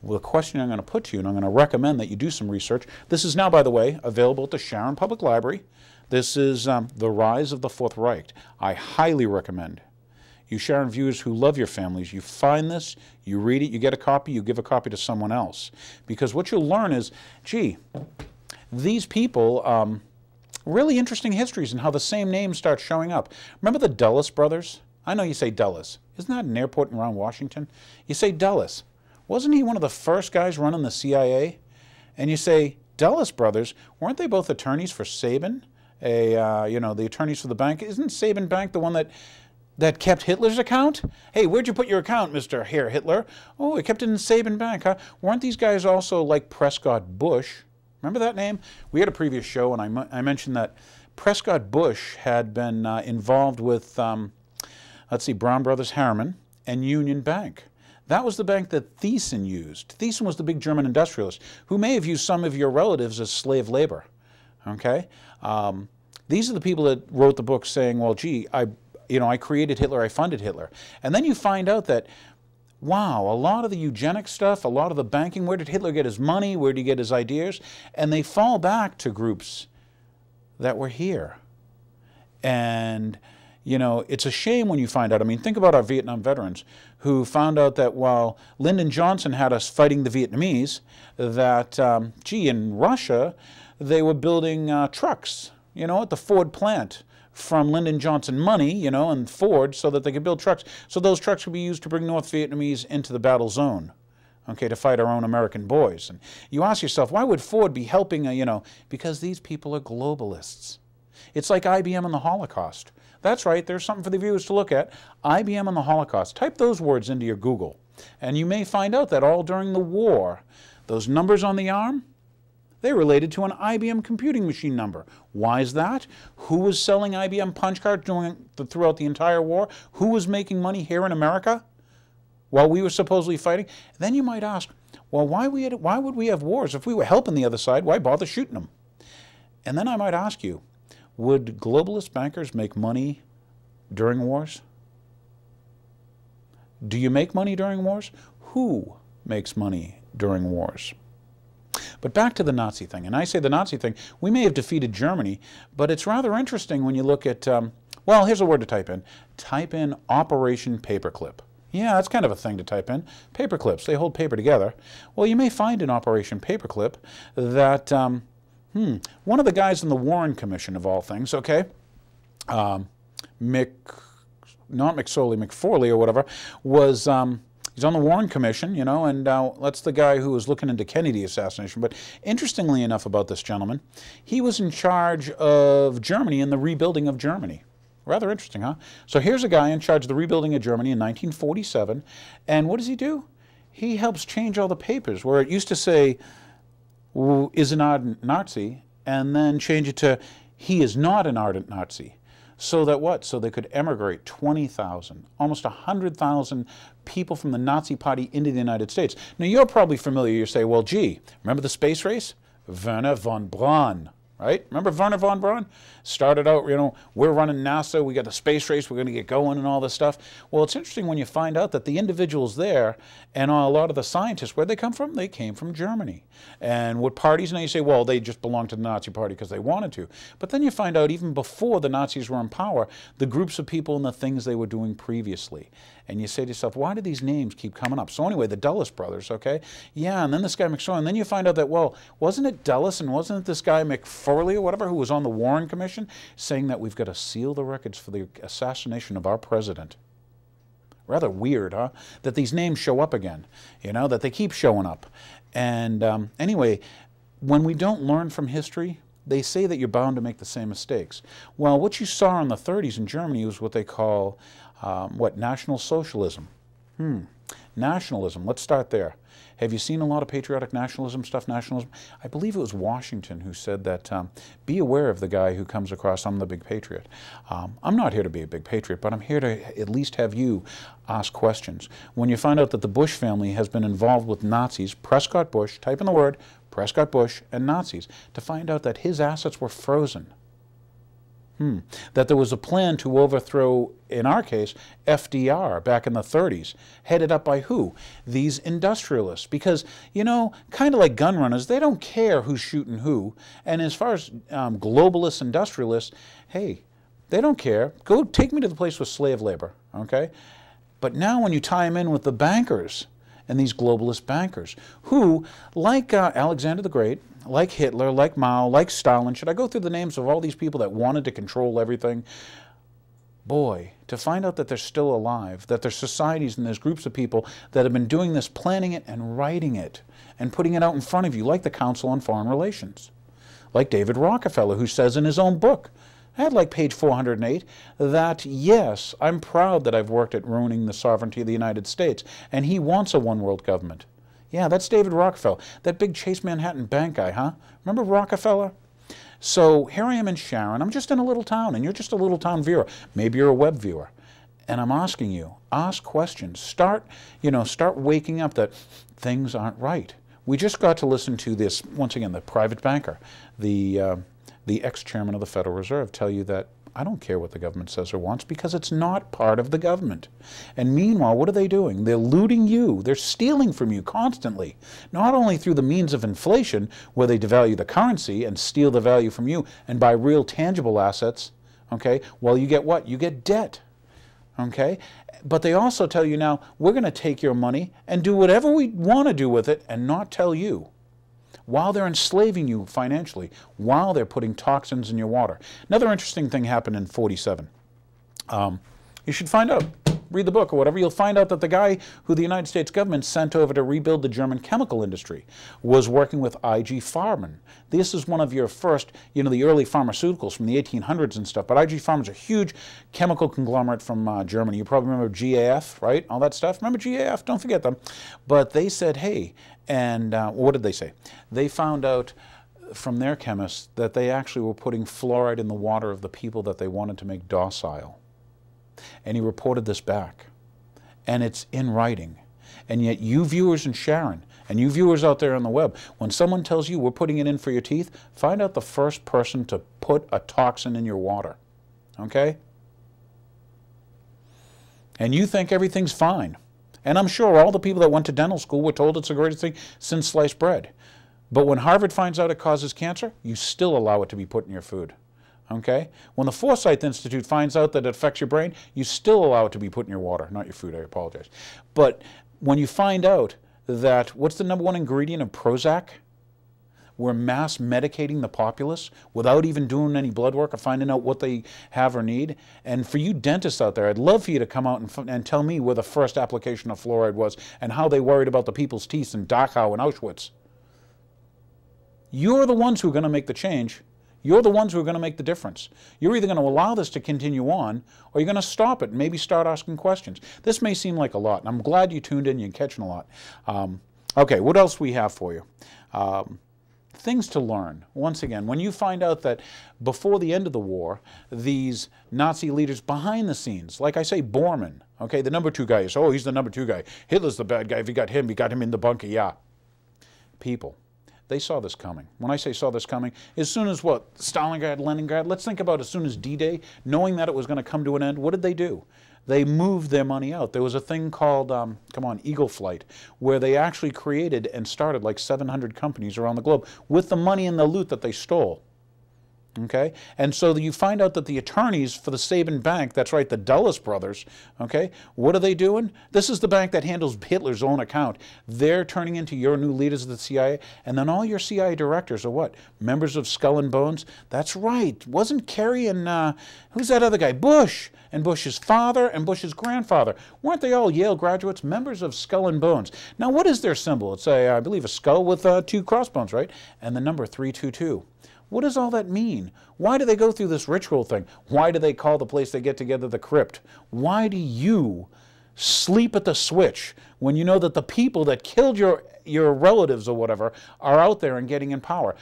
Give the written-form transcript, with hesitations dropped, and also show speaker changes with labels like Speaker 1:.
Speaker 1: Well, the question I'm going to put to you, and I'm going to recommend that you do some research. This is now, by the way, available at the Sharon Public Library. This is The Rise of the Fourth Reich. I highly recommend you Sharon viewers who love your families, you find this, you read it, you get a copy, you give a copy to someone else. Because what you'll learn is, gee, these people, really interesting histories and how the same names start showing up. Remember the Dulles brothers? I know you say Dulles. Isn't that an airport around Washington? You say Dulles. Wasn't he one of the first guys running the CIA? And you say, Dulles brothers, weren't they both attorneys for Sabin? You know, the attorneys for the bank. Isn't Sabin Bank the one that kept Hitler's account? Hey, where'd you put your account, Mr. Hitler? Oh, I kept it in Sabin Bank, huh? Weren't these guys also like Prescott Bush? Remember that name? We had a previous show, and I mentioned that Prescott Bush had been involved with, let's see, Brown Brothers Harriman and Union Bank. That was the bank that Thyssen used. Thyssen was the big German industrialist who may have used some of your relatives as slave labor. Okay? These are the people that wrote the book saying, well, gee, I created Hitler, I funded Hitler. And then you find out that, wow, a lot of the eugenics stuff, a lot of the banking, where did Hitler get his money, where did he get his ideas? And they fall back to groups that were here. And, you know, it's a shame when you find out. I mean, think about our Vietnam veterans who found out that while Lyndon Johnson had us fighting the Vietnamese, that, gee, in Russia, they were building trucks, you know, at the Ford plant from Lyndon Johnson money, you know, and Ford, so that they could build trucks. So those trucks would be used to bring North Vietnamese into the battle zone, okay, to fight our own American boys. And you ask yourself, why would Ford be helping, you know, because these people are globalists. It's like IBM and the Holocaust. That's right, there's something for the viewers to look at. IBM and the Holocaust. Type those words into your Google, and you may find out that all during the war, those numbers on the arm, they related to an IBM computing machine number. Why is that? Who was selling IBM punch cards throughout the entire war? Who was making money here in America while we were supposedly fighting? Then you might ask, well, why would we have wars? If we were helping the other side, why bother shooting them? And then I might ask you, would globalist bankers make money during wars? Do you make money during wars? Who makes money during wars? But back to the Nazi thing, and I say the Nazi thing, we may have defeated Germany, but it's rather interesting when you look at, well, here's a word to type in. Type in Operation Paperclip. Yeah, that's kind of a thing to type in. Paperclips, they hold paper together. Well, you may find in Operation Paperclip that, one of the guys in the Warren Commission, of all things, okay, not McSorley, McForley or whatever, was, he's on the Warren Commission, you know, and that's the guy who was looking into Kennedy assassination. But interestingly enough about this gentleman, he was in charge of Germany and the rebuilding of Germany. Rather interesting, huh? So here's a guy in charge of the rebuilding of Germany in 1947, and what does he do? He helps change all the papers where it used to say, is an ardent Nazi, and then change it to, he is not an ardent Nazi. So that what? So they could emigrate 20,000, almost 100,000 people from the Nazi Party into the United States. Now you're probably familiar, you say, well, gee, remember the space race? Werner von Braun, right? Remember Werner von Braun? Started out, you know, we're running NASA, we got the space race, we're going to get going and all this stuff. Well, it's interesting when you find out that the individuals there and a lot of the scientists, where'd they come from? They came from Germany. And what parties? Now you say, well, they just belonged to the Nazi Party because they wanted to. But then you find out even before the Nazis were in power, the groups of people and the things they were doing previously. And you say to yourself, why do these names keep coming up? So anyway, the Dulles brothers, okay? Yeah, and then this guy McSorley, and then you find out that, well, wasn't it Dulles and wasn't it this guy McForley or whatever who was on the Warren Commission saying that we've got to seal the records for the assassination of our president? Rather weird, huh? That these names show up again, you know, that they keep showing up. And anyway, when we don't learn from history, they say that you're bound to make the same mistakes. Well, what you saw in the 30s in Germany was what they call, National Socialism. Nationalism, let's start there. Have you seen a lot of patriotic nationalism stuff, nationalism? I believe it was Washington who said that, be aware of the guy who comes across, I'm the big patriot. I'm not here to be a big patriot, but I'm here to at least have you ask questions. When you find out that the Bush family has been involved with Nazis, Prescott Bush, type in the word, Prescott Bush and Nazis, to find out that his assets were frozen. That there was a plan to overthrow, in our case, FDR back in the 30s, headed up by who? These industrialists. Because, you know, kind of like gun runners, they don't care who's shooting who. And as far as globalist industrialists, hey, they don't care. Go take me to the place with slave labor, okay? But now when you tie them in with the bankers, and these globalist bankers, who, like Alexander the Great, like Hitler, like Mao, like Stalin, should I go through the names of all these people that wanted to control everything? Boy, to find out that they're still alive, that there's societies and there's groups of people that have been doing this, planning it and writing it, and putting it out in front of you, like the Council on Foreign Relations, like David Rockefeller, who says in his own book, at like page 408, that yes, I'm proud that I've worked at ruining the sovereignty of the United States, and he wants a one-world government. Yeah, that's David Rockefeller, that big Chase Manhattan bank guy, huh? Remember Rockefeller? So here I am in Sharon. I'm just in a little town, and you're just a little town viewer. Maybe you're a web viewer. And I'm asking you, ask questions. Start waking up that things aren't right. We just got to listen to this, once again, the private banker, the ex-chairman of the Federal Reserve, tell you that I don't care what the government says or wants because it's not part of the government. And meanwhile, what are they doing? They're looting you. They're stealing from you constantly, not only through the means of inflation, where they devalue the currency and steal the value from you and buy real tangible assets, okay? Well, you get what? You get debt, okay? But they also tell you now, we're going to take your money and do whatever we want to do with it and not tell you, while they're enslaving you financially, while they're putting toxins in your water. Another interesting thing happened in 47. You should find out, read the book or whatever, you'll find out that the guy who the United States government sent over to rebuild the German chemical industry was working with I.G. Farben. This is one of your first, you know, the early pharmaceuticals from the 1800s and stuff, but I.G. Farben's a huge chemical conglomerate from Germany. You probably remember GAF, right? All that stuff. Remember GAF? Don't forget them. But they said, hey, and what did they say? They found out from their chemists that they actually were putting fluoride in the water of the people that they wanted to make docile. And he reported this back. And it's in writing. And yet you viewers in Sharon, and you viewers out there on the web, when someone tells you we're putting it in for your teeth, find out the first person to put a toxin in your water. Okay? And you think everything's fine. And I'm sure all the people that went to dental school were told it's the greatest thing since sliced bread. But when Harvard finds out it causes cancer, you still allow it to be put in your food. Okay? When the Forsyth Institute finds out that it affects your brain, you still allow it to be put in your water, not your food, I apologize. But when you find out that, what's the #1 ingredient of Prozac? We're mass medicating the populace without even doing any blood work or finding out what they have or need. And for you dentists out there, I'd love for you to come out and tell me where the first application of fluoride was and how they worried about the people's teeth in Dachau and Auschwitz. You're the ones who are going to make the change. You're the ones who are going to make the difference. You're either going to allow this to continue on, or you're going to stop it and maybe start asking questions. This may seem like a lot, and I'm glad you tuned in. You're catching a lot. Okay, what else we have for you? Things to learn. Once again, when you find out that before the end of the war, these Nazi leaders behind the scenes, like I say, Bormann, okay, the #2 guy is, oh, he's the #2 guy. Hitler's the bad guy. If you got him in the bunker, yeah. People, they saw this coming. When I say saw this coming, as soon as what? Stalingrad, Leningrad, let's think about as soon as D-Day, knowing that it was going to come to an end, what did they do? They moved their money out. There was a thing called, Eagle Flight, where they actually created and started like 700 companies around the globe with the money and the loot that they stole. Okay? And so you find out that the attorneys for the Sabin Bank, that's right, the Dulles brothers, okay, what are they doing? This is the bank that handles Hitler's own account. They're turning into your new leaders of the CIA, and then all your CIA directors are what? Members of Skull and Bones? That's right. Wasn't Kerry and, who's that other guy? Bush, and Bush's father and Bush's grandfather. Weren't they all Yale graduates, members of Skull and Bones? Now, what is their symbol? It's, I believe, a skull with 2 crossbones, right? And the number 322. What does all that mean? Why do they go through this ritual thing? Why do they call the place they get together the crypt? Why do you sleep at the switch when you know that the people that killed your relatives or whatever are out there and getting in power?